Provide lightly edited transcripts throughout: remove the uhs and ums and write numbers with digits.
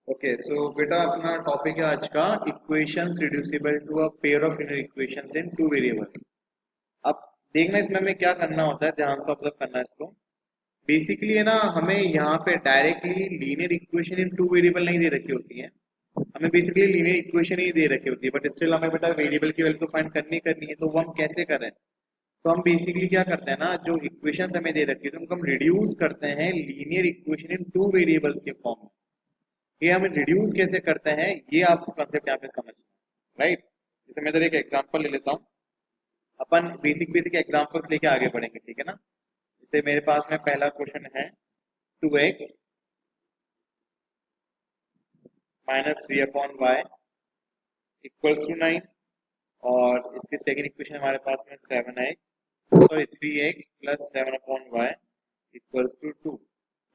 Okay so बेटा अपना topic है आज का equations reducible to a pair of linear equations in two variables. अब देखना इसमें हमें क्या करना होता है, ध्यान से ऑब्जर्व करना है इसको। बेसिकली है ना, हमें यहाँ पे directly linear equation in two variable नहीं दे रखी होती है। हमें बेसिकली लीनियर इक्वेशन ही दे रखी होती है, बट स्टिल हमें बेटा वेरिएबल की वैल्यू तो फाइंड करनी है। तो वो हम कैसे करें? तो हम बेसिकली क्या करते हैं ना, जो इक्वेशंस हमें दे रखी है तो उनको हम रिड्यूस करते हैं linear equation in two variables के फॉर्म में। ये हम रिड्यूस कैसे करते हैं, ये आपको कंसेप्ट यहाँ पे समझना, राइट। जैसे मैं इधर एक एग्जांपल ले लेता हूँ। अपन बेसिक बेसिक एग्जांपल्स लेके आगे बढ़ेंगे, ठीक है ना। जैसे मेरे पास में पहला क्वेश्चन है 2x minus 3/y equals to 9। और इसके सेकंड इक्वेशन हमारे पास में 3x plus 7/y equals to 2।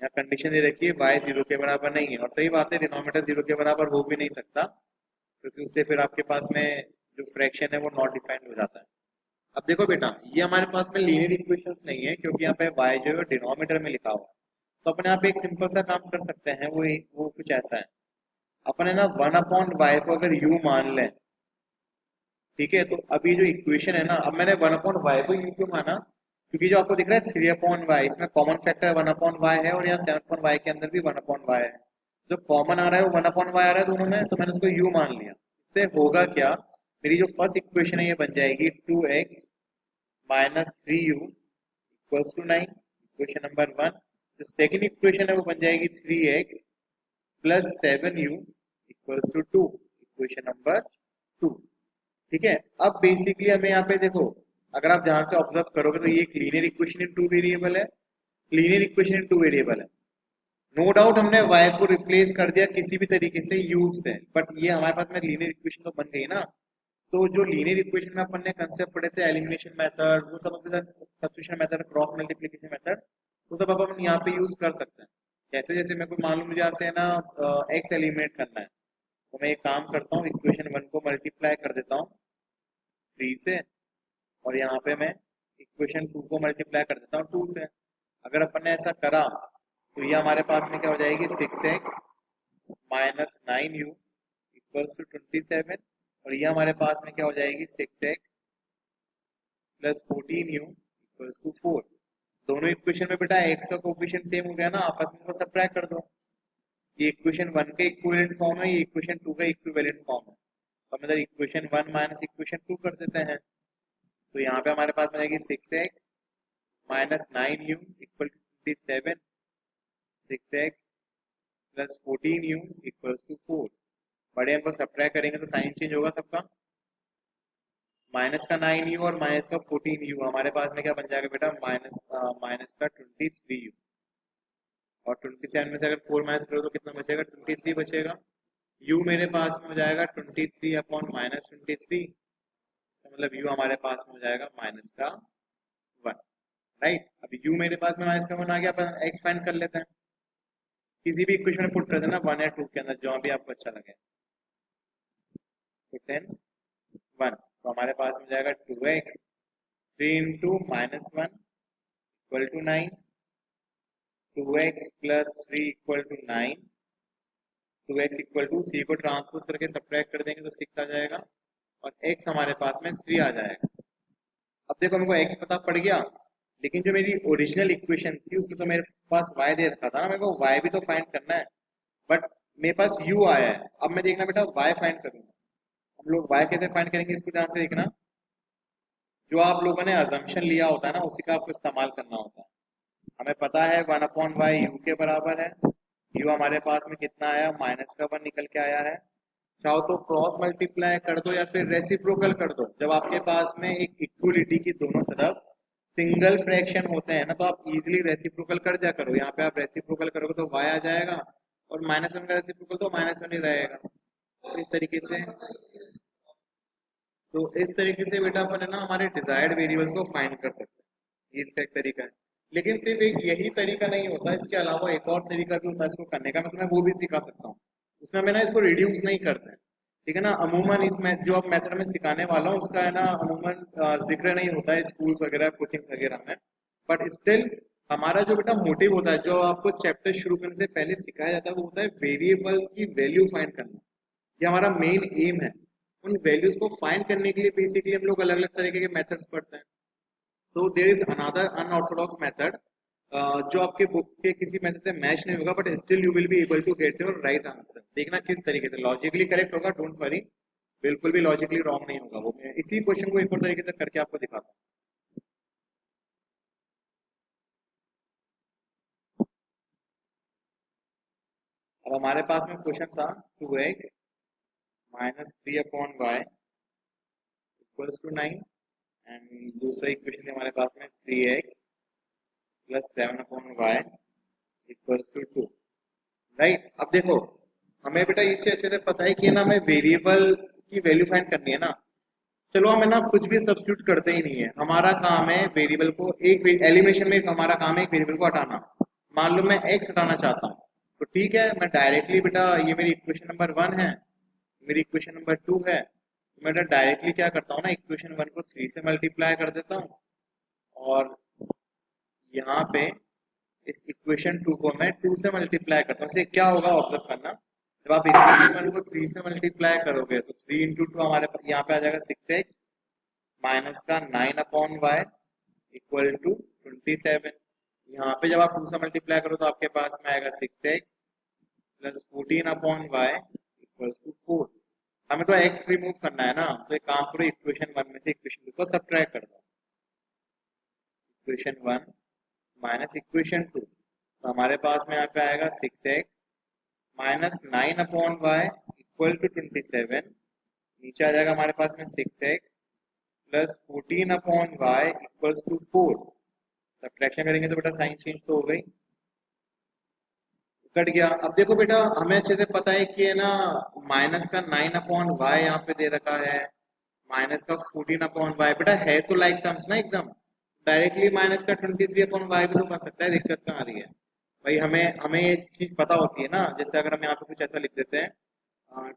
यहाँ कंडीशन दे रखी है y 0 के बराबर नहीं है, और सही बात है, डिनोमिनेटर 0 के बराबर हो भी नहीं सकता, क्योंकि उससे फिर आपके पास में जो फ्रैक्शन है वो नॉट डिफाइंड हो जाता है। अब देखो बेटा, ये हमारे पास में लीनियर इक्वेशंस नहीं है, क्योंकि यहाँ पे y जो है डिनोमिनेटर में लिखा हुआ है। तो अपन यहाँ पे एक सिंपल सा काम कर सकते हैं, वो कुछ ऐसा है। अपन है ना 1/y को अगर u मान लें, ठीक है। तो अभी जो इक्वेशन है ना, अब मैंने 1/y को u क्यों माना, क्योंकि जो आपको दिख रहा है 3/y, इसमें कॉमन फैक्टर 1/y है, और यहाँ 7/y के अंदर भी 1/y है। जो कॉमन आ रहा है वो 1/y आ रहा है दोनों में, तो मैंने उसको u मान लिया। इससे होगा क्या, मेरी जो फर्स्ट इक्वेशन है ये बन जाएगी 2x minus 3u equals to 9, equation number 1। जो सेकेंड इक्वेशन है वो बन जाएगी 3x plus 7u equals to 2, equation number 2। ठीक है। अब बेसिकली हमें यहाँ पे देखो, अगर आप ध्यान से ऑब्जर्व करोगे तो ये एक linear equation in two variable है। Linear equation in two variable है। नो डाउट हमने y को रिप्लेस कर दिया किसी भी तरीके से u से, बट ये हमारे पास में लीनियर इक्वेशन तो बन गई ना। तो जो लीनियर इक्वेशन में अपन ने कंसेप्ट पढ़े थे, एलिमिनेशन मेथड, वो सब अपने साथ, substitution method, cross multiplication method, वो सब अब हम यहाँ पे यूज कर सकते हैं। जैसे जैसे मेरे को मालूम, मुझे यहाँ से है ना x एलिमिनेट करना है, तो मैं एक काम करता हूँ, इक्वेशन 1 को मल्टीप्लाई कर देता हूँ 3 से, और यहाँ पे मैं इक्वेशन 2 को मल्टीप्लाई कर देता हूँ 2 से। अगर अपन ने ऐसा करा तो ये हमारे पास में क्या हो जाएगी, 6x minus 9u equals to 27। और ये हमारे पास में क्या हो जाएगी, 6x plus 14u equals to 4। दोनों इक्वेशन में बेटा x का कोफिशिएंट सेम हो गया ना, आपस में इनको सब्ट्रैक्ट कर दो। ये इक्वेशन 1 का इक्विवेलेंट फॉर्म है, ये इक्वेशन 2 का इक्विवेलेंट फॉर्म है। तो हम इधर इक्वेशन 1 माइनस इक्वेशन 2 कर देते हैं। तो यहाँ पे हमारे पास में आएगी 6x minus 9u equal to 27, 6x plus 14u equals to 4। बड़े अंक को सब्ट्रैक्ट करेंगे तो साइन चेंज होगा सबका। माइनस का 9u और माइनस का 14u, हमारे पास में क्या बन जाएगा बेटा, माइनस माइनस का 23u। और 27 में से अगर 4 माइनस करो तो कितना बचेगा, 23 बचेगा। u मेरे पास में हो जाएगा 23 अपॉन माइनस 23, मतलब u हमारे पास में हो जाएगा माइनस का 1। राइट। अब u मेरे पास में माइनस का 1 आ गया, अपन x फाइंड कर लेते हैं। किसी भी इक्वेशन में पुट कर देना 1 या 2 के अंदर, जो भी आपको अच्छा लगे। पुट इन 1, तो हमारे पास में जाएगा 2x 3 into minus 1 equal to 9, 2x plus 3 equal to 9, 2x equal to 3 को ट्रांसपोज करके सब्ट्रैक्ट कर देंगे तो 6 आ जाएगा, और x हमारे पास में 3 आ जाएगा। अब देखो हमको x पता पड़ गया, लेकिन जो मेरी ओरिजिनल इक्वेशन थी उसमें तो मेरे पास y दे रखा था ना, मेरे को y भी तो फाइंड करना है। बट मेरे पास u आया है, अब मैं देखना बेटा y फाइंड करूंगा। हम लोग y कैसे फाइंड करेंगे, इसको ध्यान से देखना। जो आप लोगों ने अजम्पशन लिया होता है ना, उसी का आपको इस्तेमाल करना होता है। हमें पता है 1/y u के बराबर है। u हमारे पास में कितना आया, माइनस का 1 निकल के आया है। चाहो तो क्रॉस मल्टीप्लाई कर दो या फिर रेसिप्रोकल कर दो। जब आपके पास में एक इक्वलिटी की दोनों तरफ सिंगल फ्रैक्शन होते हैं ना, तो आप इजीली रेसिप्रोकल कर दिया करो। यहाँ पे आप रेसिप्रोकल करोगे तो y आ जाएगा, और -1 का रेसिप्रोकल तो -1 ही रहेगा। तो इस तरीके से बेटा अपन है ना हमारे डिजायर्ड वेरिएबल्स को फाइंड कर सकते हैं। ये इसका एक तरीका है। लेकिन सिर्फ एक यही तरीका नहीं होता, इसके अलावा एक और तरीका भी होता है इसको करने का, मैं तुम्हें वो भी सिखा सकता हूँ। उसमें हमें ना इसको रिड्यूस नहीं करते हैं, ठीक है ना। अमूमन इसमें जो अब मेथड में सिखाने वाला हूँ उसका है ना अमूमन जिक्र नहीं होता है स्कूल्स वगैरह, कोचिंग वगैरह में। बट स्टिल हमारा जो बेटा मोटिव होता है, जो आपको चैप्टर शुरू करने से पहले सिखाया जाता है, वो होता है वेरिएबल्स की वैल्यू फाइंड करना। ये हमारा मेन एम है। उन वैल्यूज को फाइंड करने के लिए बेसिकली हम लोग अलग अलग तरीके के मेथड्स पढ़ते हैं। So there is another unorthodox method जो आपके बुक के किसी मेथड से मैच नहीं होगा, but still you will be able to get your right answer. देखना किस तरीके से लॉजिकली करेक्ट होगा, डोंट वरी, बिल्कुल भी लॉजिकली रॉन्ग नहीं होगा। वो मैं इसी क्वेश्चन को एक और तरीके से करके आपको दिखाता हूँ। अब हमारे पास में क्वेश्चन था 2x minus 3/y equals to 9, and दूसरा इक्वेशन है हमारे पास में 3x plus 7/y equals to 2। Right, अब देखो हमें बेटा ये चीज अच्छे से पता है कि ना हमें वेरिएबल की वैल्यू फाइंड करनी है ना। चलो हमें ना कुछ भी सब्स्टिट्यूट करते ही नहीं है, हमारा काम है वेरिएबल को एक एलिमिनेशन में हमारा काम है एक वेरिएबल को हटाना। मान लो मैं x हटाना चाहता हूँ, तो ठीक है, मैं डायरेक्टली बेटा ये मेरी इक्वेशन नंबर 1 है, मेरी इक्वेशन नंबर 2 है, तो मैं डायरेक्टली क्या करता हूँ ना, इक्वेशन 1 को 3 से मल्टीप्लाई कर देता हूँ, और यहाँ पे इस इक्वेशन 2 को मैं 2 से मल्टीप्लाई करता हूँ। इससे क्या होगा ऑब्जर्व करना, जब आप इक्वेशन 1 को 3 से मल्टीप्लाई करोगे तो 3 इंटू 2 हमारे पास यहाँ पे आ जाएगा 6x माइनस का 9/y इक्वल टू 27। यहाँ पे जब आप 2 से मल्टीप्लाई करो तो आपके पास में आएगा 6x plus 14/y equal to 4। हमें तो x रिमूव करना है ना, तो एक काम करो, इक्वेशन 1 में से इक्वेशन 2 को सब्ट्रैक्ट कर दो। इक्वेशन 1 माइनस इक्वेशन 2, तो हमारे पास में यहाँ पे आएगा 6x minus 9/y equal to 27। नीचे आ जाएगा हमारे पास में 6x plus 14/y equals to 4। Subtraction करेंगे तो बेटा साइन चेंज तो हो गई, कट गया। अब देखो बेटा हमें अच्छे से पता है कि है ना माइनस का 9/y यहाँ पे दे रखा है, माइनस का 14/y, बेटा है तो लाइक टर्म्स ना एकदम, डायरेक्टली माइनस का 23/y भी तो बन सकता है, दिक्कत कहाँ आ रही है भाई। हमें हमें ये चीज पता होती है ना, जैसे अगर हम यहाँ पे कुछ ऐसा लिख देते हैं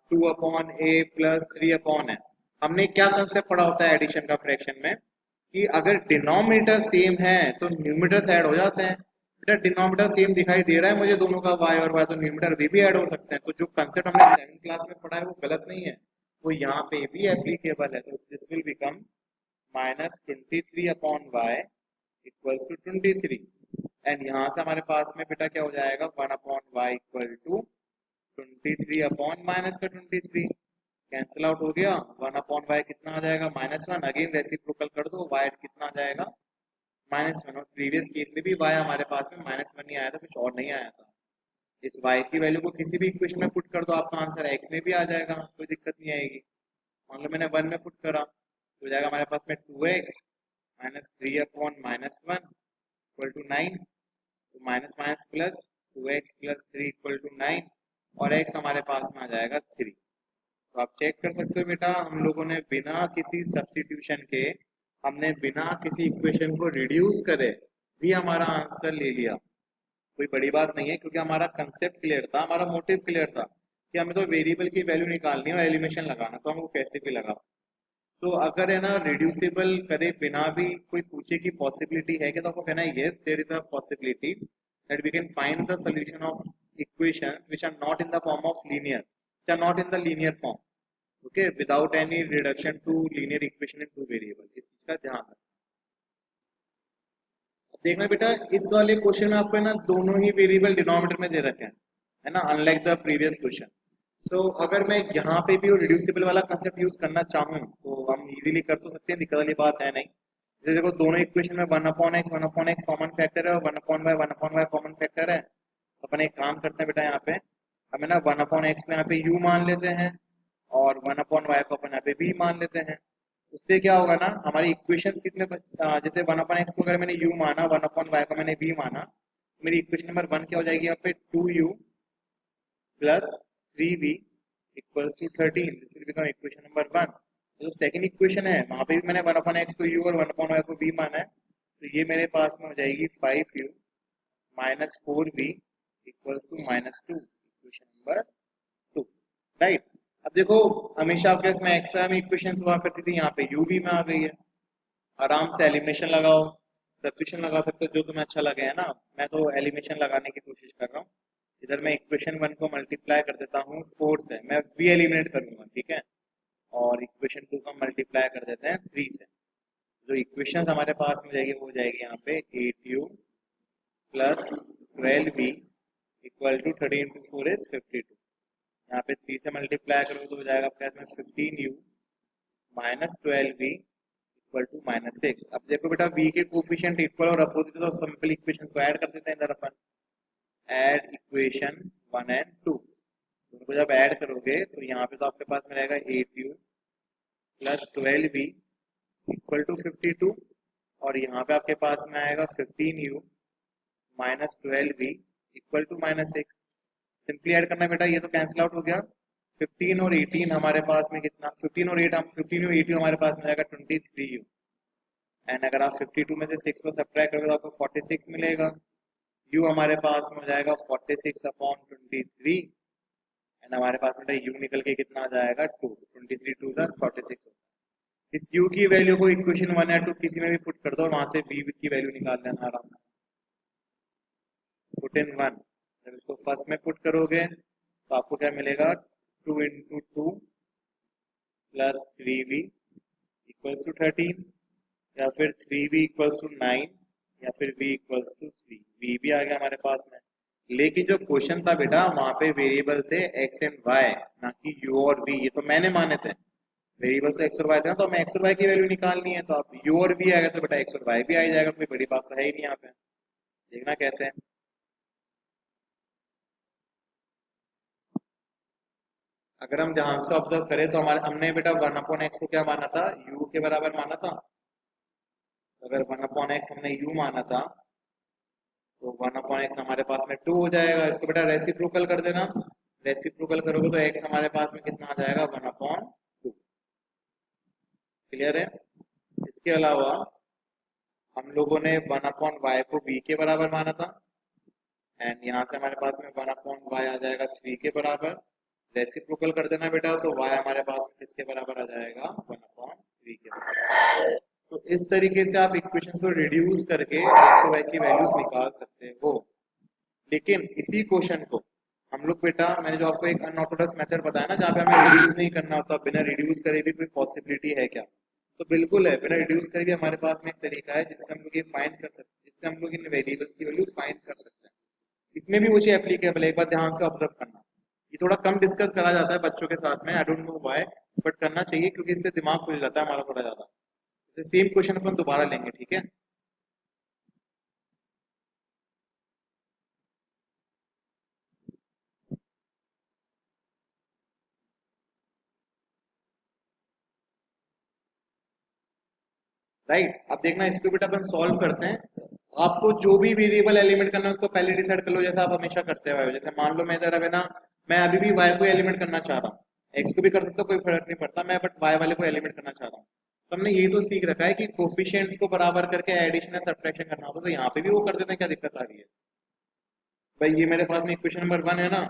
2/a प्लस 3 है। हमने क्या कंसेप्ट पढ़ा होता है एडिशन का फ्रैक्शन में, कि अगर डिनोमिनेटर सेम है तो न्यूमरेटर्स ऐड हो जाते हैं। बेटा डिनोमिनेटर सेम दिखाई दे रहा है मुझे दोनों का, y और y, तो न्यूमरेटर भी ऐड हो सकते हैं। तो जो कंसेप्ट हमने 11th क्लास में पढ़ा है वो गलत नहीं है, वो यहाँ पे भी एप्लीकेबल है। तो this will become minus 23/y equals to 23, and यहाँ से हमारे पास में बेटा क्या हो जाएगा 1/y इक्वल टू 23 माइनस का 23, कैंसिल आउट हो गया। 1/y कितना आ जाएगा -1, अगेन रेसिप्रोकल कर दो, y कितना आ जाएगा -1। और प्रीवियस केस में भी y हमारे पास में -1 ही आया था, कुछ और नहीं आया था। इस y की वैल्यू को किसी भी इक्वेशन में पुट कर दो, आपका आंसर x में भी आ जाएगा, कोई दिक्कत नहीं आएगी। मान लो मैंने 1 में पुट करा तो हो जाएगा हमारे पास में 2x माइनस 3/-1 इक्वल टू 9, तो minus minus plus 2x plus 3 equal to 9, और x हमारे पास में आ जाएगा 3। तो आप चेक कर सकते हो बेटा, हम लोगों ने बिना किसी सब्स्टिट्यूशन के, हमने बिना किसी इक्वेशन को रिड्यूस करे भी हमारा आंसर ले लिया। कोई बड़ी बात नहीं है, क्योंकि हमारा कंसेप्ट क्लियर था, हमारा मोटिव क्लियर था कि हमें तो वेरिएबल की वैल्यू निकालनी है और एलिमिनेशन लगाना, तो हम वो कैसे भी लगा सकते। तो अगर है ना रिड्यूसिबल करे बिना भी कोई पूछे कि पॉसिबिलिटी है क्या, तो आपको कहना है yes there is a possibility that we can find the solution of equations which are not in the form of linear, which are not in the linear form, okay, without any reduction to linear equation in two variable. इस चीज का ध्यान रखना। देखना बेटा इस वाले question में आपको है ना दोनों ही वेरिएबल डिनोमिनेटर में दे रखे हैं, है ना, अनलाइक द प्रीवियस क्वेश्चन। सो अगर मैं यहाँ पे भी रिड्यूसिबल वाला कंसेप्ट यूज करना चाहूँ तो हम इजीली कर तो सकते हैं, दिक्कत वाली बात है नहीं। जैसे देखो दोनों इक्वेशन में 1/x कॉमन फैक्टर है और 1/y कॉमन फैक्टर है। तो अपन एक काम करते हैं बेटा, यहाँ पे हमें ना 1/x को यहाँ पे u मान लेते हैं और 1/y को अपन यहाँ पे v मान लेते हैं। उससे क्या होगा ना, हमारी इक्वेशंस किसमें जैसे 1/x को अगर मैंने u माना, 1/y को मैंने v माना, मेरी इक्वेशन नंबर 1 क्या हो जाएगी यहाँ पे 2u plus 3v equals to 13। This will become equation number 1। जो सेकंड इक्वेशन है वहां पे भी मैंने 1/x को u और 1/y को v माना है, तो ये मेरे पास में हो जाएगी 5u minus 4v equals to -2, equation number 2। Right, अब देखो हमेशा आपके इसमें एक्स में इक्वेशंस हुआ करती थी, यहाँ पे u v में आ गई है। आराम से एलिमिनेशन लगाओ, सब्स्टिट्यूशन लगा सकते हो जो तुम्हें अच्छा लगे, है ना। मैं तो एलिमिनेशन लगाने की कोशिश कर रहा हूँ। इधर मैं इक्वेशन 1 को मल्टीप्लाई कर देता हूँ 4 से, मैं v एलिमिनेट करूंगा, ठीक है। और इक्वेशन 2 का मल्टीप्लाई कर देते हैं 3 से। जो इक्वेशन हमारे पास में जाएगी वो हो जाएगी यहाँ पे 8u plus 12v equal to 30 into 4 is 52। यहाँ पे 3 से मल्टीप्लाई करोगे तो हो जाएगा आपके पास में 15u minus 12v equal to -6। अब देखो बेटा v के कोफिशिएंट इक्वल और अपोजिट तो सिंपल इक्वेशन को ऐड कर देते हैं इधर अपन। ऐड इक्वेशन 1 एंड 2, उनको जब ऐड करोगे तो यहाँ पे तो आपके पास में रहेगा 8u plus 12v equal to 52, और यहाँ पे आपके पास में आएगा 15u minus 12v equal to -6। Simply add करना बेटा, ये तो कैंसिल आउट हो गया। 15 और 18 हमारे पास में कितना, 15 और 8 15 और 18 हमारे पास में आएगा 23u। एंड अगर आप 52 में से 6 को सब्ट्रैक्ट करोगे तो आपको 46 मिलेगा। u हमारे पास में हो जाएगा 46 अपॉन 23, एंड हमारे पास में u निकल के कितना आ जाएगा 2, 23 2 46। इस u की वैल्यू को इक्वेशन 1 या 2 किसी में भी पुट कर दो और वहां से v की वैल्यू निकाल लेना आराम से। पुट इन 1, जब इसको फर्स्ट में पुट करोगे तो आपको क्या मिलेगा 2 into 2 plus 3v equals to 13, या फिर 3v इक्वल्स टू 9, या फिर v इक्वल्स टू 3। v भी आ गया हमारे पास में। लेकिन जो क्वेश्चन था बेटा वहां पे वेरिएबल थे x एंड y, ना कि u और v। ये तो मैंने माने थे वेरिएबल तो x और y थे ना, तो हमें x और y की वैल्यू निकालनी है। तो आप u और v आएगा तो बेटा x और y भी आ जाएगा, कोई बड़ी बात तो है ही नहीं यहाँ पे। देखना कैसे है। अगर हम ध्यान से ऑब्जर्व करें तो हमारे हमने बेटा 1/x को क्या माना था, u के बराबर माना था। अगर 1/x हमने u माना था तो 1/x हमारे पास में 2 हो जाएगा। इसको बेटा रेसिप्रोकल कर देना, रेसिप्रोकल करोगे तो x हमारे पास में कितना आ जाएगा 1/2। क्लियर है। इसके अलावा हम लोगों ने 1/y को b के बराबर माना था, एंड यहाँ से हमारे पास में 1/y आ जाएगा 3 के बराबर। रेसिप्रोकल कर देना बेटा तो y हमारे पास में किसके बराबर आ जाएगा 1/3 के बराबर। तो इस तरीके से आप इक्वेशंस को रिड्यूस करके x और y की वैल्यूज निकाल सकते हो। लेकिन इसी क्वेश्चन को हम लोग बेटा, मैंने जो आपको एक अनऑर्थोडॉक्स मेथड बताया ना जहाँ पे हमें रिड्यूस नहीं करना होता, बिना रिड्यूस करे भी कोई पॉसिबिलिटी है क्या, तो बिल्कुल है। बिना रिड्यूस करे भी हमारे पास में एक तरीका है जिससे हम लोग ये फाइंड कर सकते हैं, जिससे हम लोग इन वेरिएबल्स की वैल्यू फाइंड कर सकते हैं। इसमें भी वो चीज एप्लीकेबल है, एक बार ध्यान से ऑब्जर्व करना। ये थोड़ा कम डिस्कस करा जाता है बच्चों के साथ में, I don't know why, but करना चाहिए क्योंकि इससे दिमाग खुल जाता है हमारा थोड़ा ज्यादा। सेम क्वेश्चन अपन दोबारा लेंगे, ठीक है। राइट, अब देखना इसको बेटा अपन सॉल्व करते हैं। आपको जो भी वेरिएबल एलिमेंट करना है उसको पहले डिसाइड कर लो, जैसा आप हमेशा करते हुए हो। जैसे मान लो मैं इधर अब है ना, मैं अभी भी y को एलिमेंट करना चाह रहा हूँ, x को भी कर सकता हूँ, कोई फर्क नहीं पड़ता, मैं बट y वाले को एलिमेंट करना चाह रहा हूँ। तो हमने यही तो सीख रखा है कि कोफिशिएंट्स को बराबर करके एडिशन या सब्ट्रैक्शन करना होता है, तो यहाँ पे भी वो कर देते हैं, क्या दिक्कत आ रही है भाई। ये मेरे पास में इक्वेशन नंबर 1 है ना,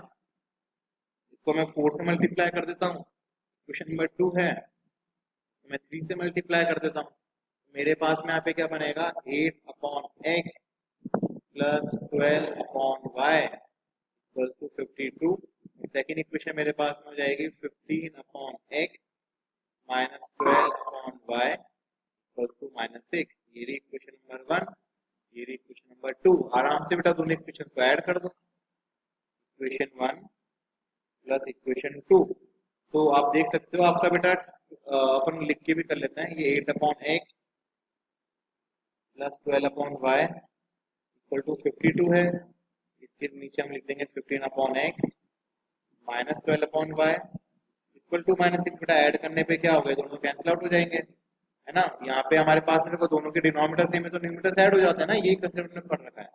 इसको मैं 4 से मल्टीप्लाई कर देता हूँ। इक्वेशन नंबर 2 है, इसको मैं 3 से मल्टीप्लाई कर देता हूँ। मेरे पास में यहाँ पे क्या बनेगा 8/x plus 12/y equals to 52। Second equation मेरे पास में हो जाएगी 15/x minus 12/y equals to -6। ये रही इक्वेशन नंबर 1, ये रही इक्वेशन नंबर 2। आराम से बेटा दोनों इक्वेशन को ऐड कर दो, इक्वेशन 1 प्लस इक्वेशन 2। तो आप देख सकते हो आपका बेटा, अपन लिख के भी कर लेते हैं, ये 8/x plus 12/y equal to 52 है। इसके नीचे हम लिख देंगे 15/x minus 12/y equal to -6। बेटा ऐड करने पे क्या हो गया, दोनों कैंसिल आउट हो जाएंगे, है ना। यहाँ पे हमारे पास में देखो दोनों के डिनोमिनेटर सेम है तो न्यूमरेटर ऐड हो जाता है ना, यही कंसेप्ट में पढ़ रखा है।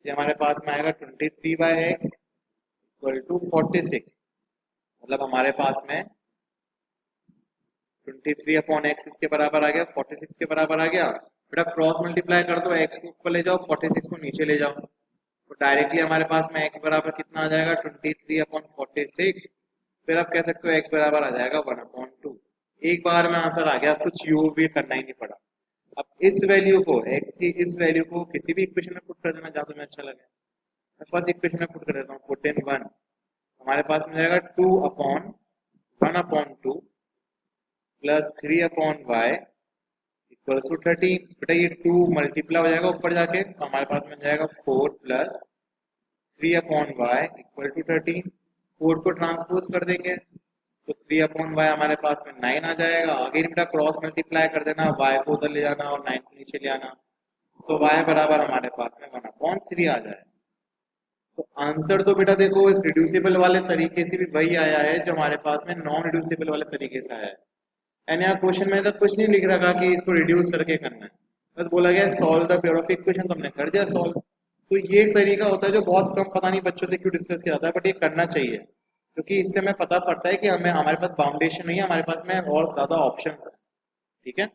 ये हमारे पास में आएगा 23/x इक्वल टू 46, मतलब हमारे पास में 23/x इसके बराबर आ गया, 46 के बराबर आ गया। बेटा क्रॉस मल्टीप्लाई कर दो, x को ऊपर ले जाओ 46 को नीचे ले जाओ, तो डायरेक्टली हमारे पास में x बराबर कितना आ जाएगा 23/46। फिर आप कह सकते हो x बराबर आ जाएगा 1/2। एक बार में आंसर आ गया, कुछ यू भी करना ही नहीं पड़ा। अब इस वैल्यू को x की इस वैल्यू को किसी भी इक्वेशन में पुट कर देना जहां तुम्हें अच्छा लगे। मैं फर्स्ट इक्वेशन में पुट कर देता हूँ, पुट इन 1, हमारे पास मिल जाएगा 2/1/2 प्लस 3/y इक्वल्स टू 13। बेटा ये 2 मल्टीप्लाई हो जाएगा ऊपर जाके, तो हमारे पास मिल जाएगा 4 प्लस 3/y इक्वल टू 13। 4 को ट्रांसपोज कर देंगे तो 3/y हमारे पास में 9 आ जाएगा। आगे बेटा क्रॉस मल्टीप्लाई कर देना, y को उधर ले जाना और 9 को नीचे ले आना, तो y बराबर हमारे पास में 1/3 आ जाएगा। तो आंसर तो बेटा देखो इस रिड्यूसिबल वाले तरीके से भी वही आया है जो हमारे पास में नॉन रिड्यूसिबल वाले तरीके से आया है। एंड यहाँ क्वेश्चन में ऐसा कुछ नहीं लिख रखा कि इसको रिड्यूस करके करना है, बस बोला गया solve the pure of equation, तो हमने कर दिया सॉल्व। तो ये एक तरीका होता है जो बहुत कम, पता नहीं बच्चों से क्यों डिस्कस किया जाता है, बट ये करना चाहिए क्योंकि इससे हमें पता पड़ता है कि हमें हमारे पास बाउंडेशन नहीं है, हमारे पास में और ज्यादा ऑप्शन है। ठीक है।